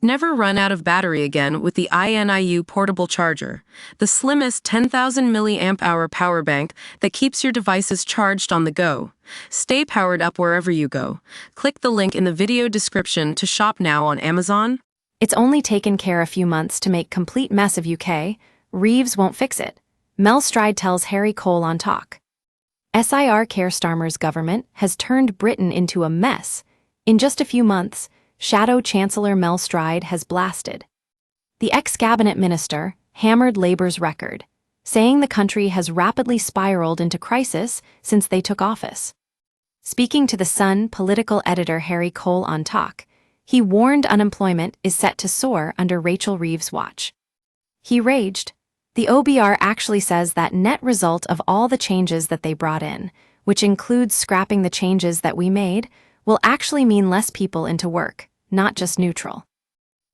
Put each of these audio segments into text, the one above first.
Never run out of battery again with the INIU portable charger, the slimmest 10,000 milliamp hour power bank that keeps your devices charged on the go. Stay powered up wherever you go. Click the link in the video description to shop now on Amazon. It's only taken Keir a few months to make complete mess of UK. Reeves won't fix it. Mel Stride tells Harry Cole on Talk. Keir Starmer's government has turned Britain into a mess. In just a few months, Shadow Chancellor Mel Stride has blasted. The ex-cabinet minister hammered Labour's record, saying the country has rapidly spiraled into crisis since they took office. Speaking to The Sun political editor Harry Cole on Talk, he warned unemployment is set to soar under Rachel Reeves' watch. He raged. The OBR actually says that net result of all the changes that they brought in, which includes scrapping the changes that we made, will actually mean less people into work, not just neutral.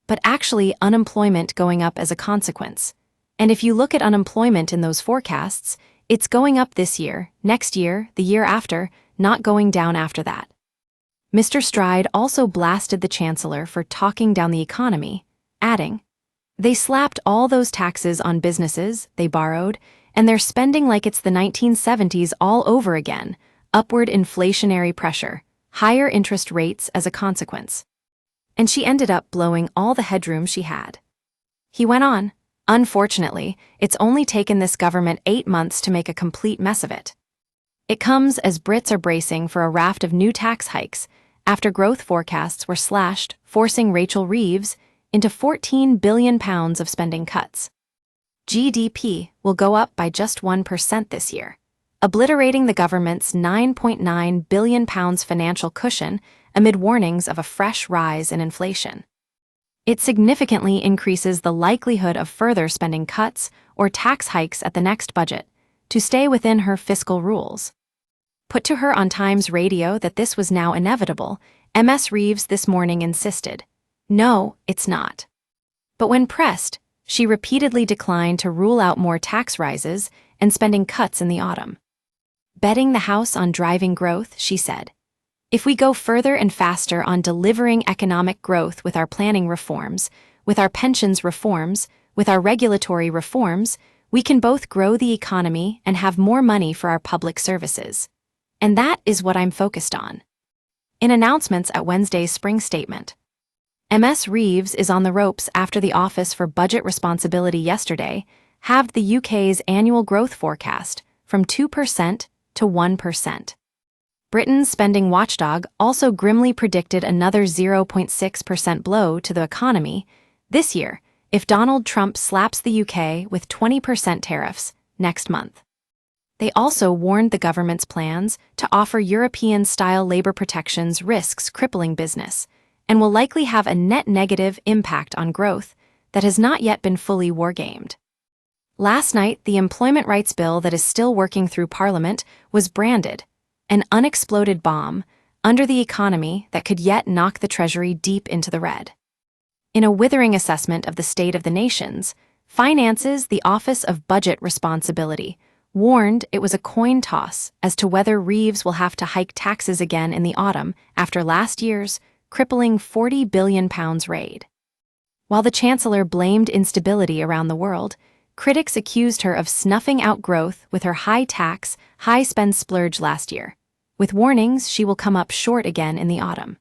But actually unemployment going up as a consequence. And if you look at unemployment in those forecasts, it's going up this year, next year, the year after, not going down after that. Mr. Stride also blasted the Chancellor for talking down the economy, adding, "They slapped all those taxes on businesses they borrowed, and they're spending like it's the 1970s all over again, upward inflationary pressure, higher interest rates as a consequence." And she ended up blowing all the headroom she had. He went on, "Unfortunately, it's only taken this government 8 months to make a complete mess of it. It comes as Brits are bracing for a raft of new tax hikes after growth forecasts were slashed, forcing Rachel Reeves into £14 billion of spending cuts. GDP will go up by just 1% this year, obliterating the government's £9.9 billion financial cushion amid warnings of a fresh rise in inflation. It significantly increases the likelihood of further spending cuts or tax hikes at the next budget to stay within her fiscal rules." Put to her on Times Radio that this was now inevitable, Ms. Reeves this morning insisted, "No, it's not." But when pressed, she repeatedly declined to rule out more tax rises and spending cuts in the autumn. Betting the house on driving growth, she said, "If we go further and faster on delivering economic growth with our planning reforms, with our pensions reforms, with our regulatory reforms, we can both grow the economy and have more money for our public services. And that is what I'm focused on." In announcements at Wednesday's spring statement, Ms. Reeves is on the ropes after the Office for Budget Responsibility yesterday halved the UK's annual growth forecast from 2% to 1%. Britain's spending watchdog also grimly predicted another 0.6% blow to the economy this year if Donald Trump slaps the UK with 20% tariffs next month. They also warned the government's plans to offer European-style labor protections risks crippling business and will likely have a net negative impact on growth that has not yet been fully wargamed. Last night, the employment rights bill that is still working through Parliament was branded an unexploded bomb under the economy that could yet knock the Treasury deep into the red. In a withering assessment of the state of the nation's finances, the Office of Budget Responsibility warned it was a coin toss as to whether Reeves will have to hike taxes again in the autumn after last year's crippling £40 billion raid. While the Chancellor blamed instability around the world, critics accused her of snuffing out growth with her high-tax, high-spend splurge last year, with warnings she will come up short again in the autumn.